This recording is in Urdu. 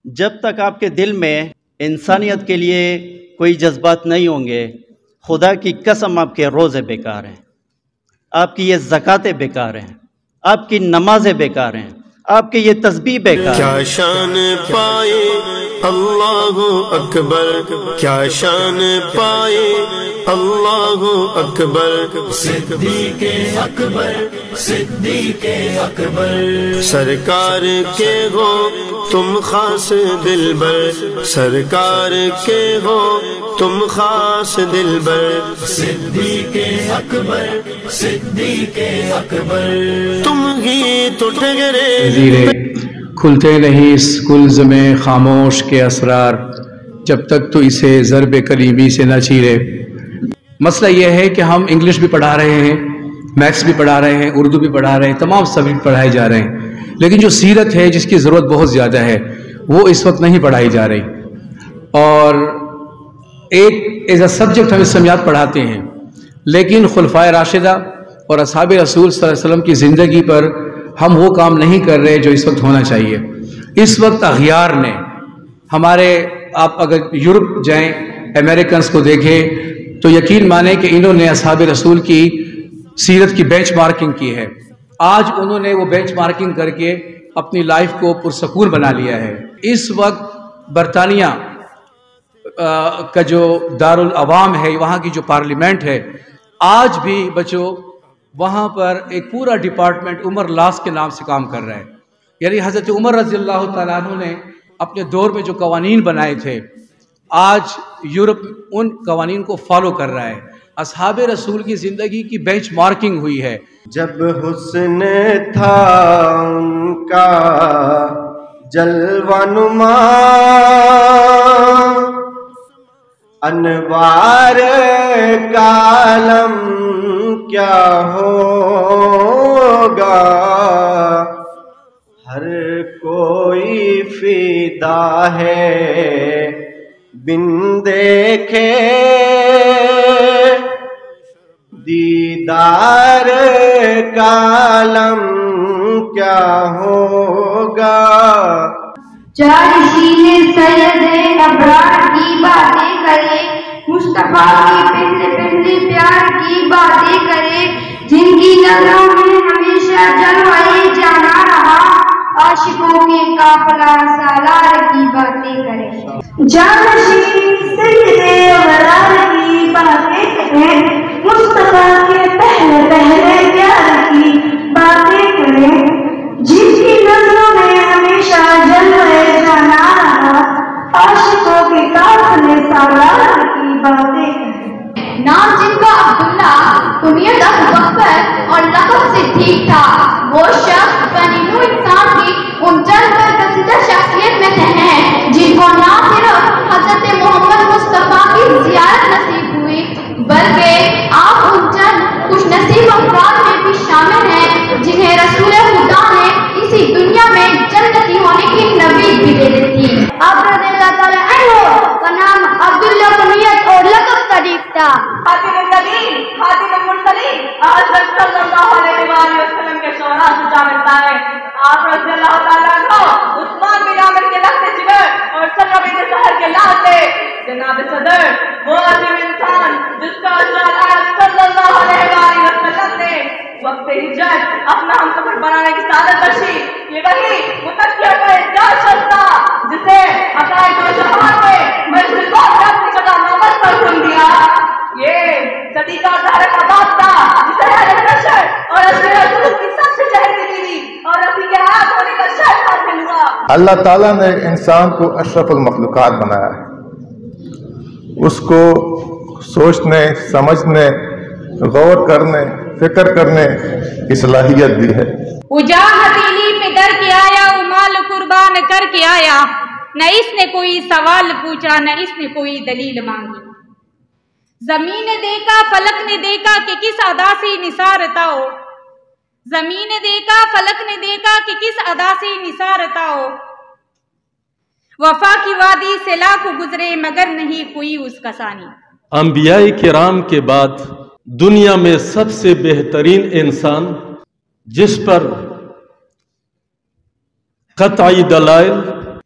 جب تک آپ کے دل میں انسانیت کے لیے کوئی جذبات نہیں ہوں گے، خدا کی قسم آپ کے روزے بیکار ہیں، آپ کی یہ زکاتیں بیکار ہیں، آپ کی نمازیں بیکار ہیں، آپ کے یہ تسبیح بیکار ہیں۔ کیا شان پائے اللہ اکبر، کیا شان پائے اللہ اکبر، صدیق اکبر، صدیق اکبر، سرکار کے ہو تم خاص دلبر، سرکار کے ہو تم خاص دلبر، صدیق اکبر، صدیق اکبر، تم ہی تو ٹھہرے زیرے کھلتے نہیں اسکولز میں خاموش کے اسرار، جب تک تو اسے ضرب کلیمی سے نہ چیرے۔ مسئلہ یہ ہے کہ ہم انگلش بھی پڑھا رہے ہیں، میتھس بھی پڑھا رہے ہیں، اردو بھی پڑھا رہے ہیں، تمام سبجیکٹ پڑھائے جا رہے ہیں، لیکن جو سیرت ہے جس کی ضرورت بہت زیادہ ہے وہ اس وقت نہیں پڑھائی جا رہی۔ اور ایک ایز اے سبجیکٹ ہم اسلامیات پڑھاتے ہیں، لیکن خلفائے راشدہ اور اصحاب رسول صلی اللہ علیہ وسلم کی زندگی پر ہم وہ کام نہیں کر رہے جو اس وقت ہونا چاہیے۔ اس وقت اغیار نے ہمارے، آپ اگر یورپ جائیں، امریکنز کو دیکھیں تو یقین مانیں کہ انہوں نے اصحاب رسول کی سیرت کی بینچ مارکنگ کی ہے۔ آج انہوں نے وہ بینچ مارکنگ کر کے اپنی لائف کو پرسکون بنا لیا ہے۔ اس وقت برطانیہ کا جو دارالعوام ہے، وہاں کی جو پارلیمنٹ ہے، آج بھی بچوں وہاں پر ایک پورا ڈپارٹمنٹ عمر لاس کے نام سے کام کر رہا ہے۔ یعنی حضرت عمر رضی اللہ تعالیٰ عنہ نے اپنے دور میں جو قوانین بنائے تھے، آج یورپ ان قوانین کو فالو کر رہا ہے۔ اصحاب رسول کی زندگی کی بینچ مارکنگ ہوئی ہے۔ جب حسن تھا ان کا جلوہ نما، انوار کا عالم کیا ہوگا، ہر کوئی فدا ہے بن دیکھے دیدار کا عالم کیا ہوگا۔ جانشین سید ابرار کی باتیں کرے، مصطفیٰ کی پہلے پہلے پیار کی باتیں کرے، جن کی نظروں میں ہمیشہ جلوہ جانا رہا، عاشقوں کے قافلہ سالار کی باتیں کرے۔ جانشین سید ابرار کی باتیں کرے، مصطفیٰ کے پہلے پہلے پیار کی باتیں کرے، جن کی نظروں میں ہمیشہ جلوہ جانا رہا، عاشقوں کے قافلے سالار کی باتیں کرے۔ نام جن کا عبداللہ، کنیت ابوبکر اور لقب صدیق تھا، وہ شخص بنی نوح انسان کی ان چند برگزیدہ شخصیت میں سے ہیں جن کو نہ صرف حضرت محمد مصطفیٰ کی زیارت نصیب ہوئی، بلکہ آپ ان چند خوش نصیب افراد میں بھی شامل ہیں جنہیں رسول خدا نے اسی دنیا میں جنتی ہونے کی نوید بھی دے دی تھی۔ آپ رضی اللہ تعالیٰ عنہ کا نام عبداللہ کنیت اور لقب صدیق تھا۔ خاتم النبیین، خاتم المرسلین، حضرت صلی اللہ علیہ وآلہ وسلم کے شوہرا سے جا ملتا ہے۔ آپ رضی اللہ تعالیٰ عنہ عثمان بن عامر کے لخت جگر اور سلمہ بن زہر کے لال سے جناب صدر، وہ عظیم انسان جس کا اشارہ صلی اللہ علیہ وآلہ وسلم نے وقت ہجرت اپنا ہم سفر بنانے کی سعادت بخشی۔ یہ وہی متقیہ کا اعزاز شخص تھا جسے عقائد و شہوات میں منزل بہت نے اپنی جگہ نامت پر کھل دیا۔ یہ صدیقہ زہرا کا باپ تھا جسے اہل بشر اور اشرف رسول کی سب سے چہرتی دیدی اور رفیق حیات ہونے کا شرف حاصل ہوا۔ اللہ تعالیٰ نے انسان کو اشرف المخلوقات بنایا ہے، اس کو سوچنے، سمجھنے، غور کرنے، فکر کرنے کی صلاحیت دی ہے۔ اجا ہتھیلی پہ در کے آیا، وہ مال قربان کر کے آیا، نہ اس نے کوئی سوال پوچھا نہ اس نے کوئی دلیل مانگی۔ زمین نے دیکھا فلک نے دیکھا کہ کس ادا سے نثارتا ہو، زمین نے دیکھا فلک نے دیکھا کہ کس ادا سے نثارتا ہو، وفا کی وادی سے لاکھوں گزرے مگر نہیں کوئی اس کا ثانی۔ انبیاء کرام کے بعد دنیا میں سب سے بہترین انسان جس پر قطعی دلائل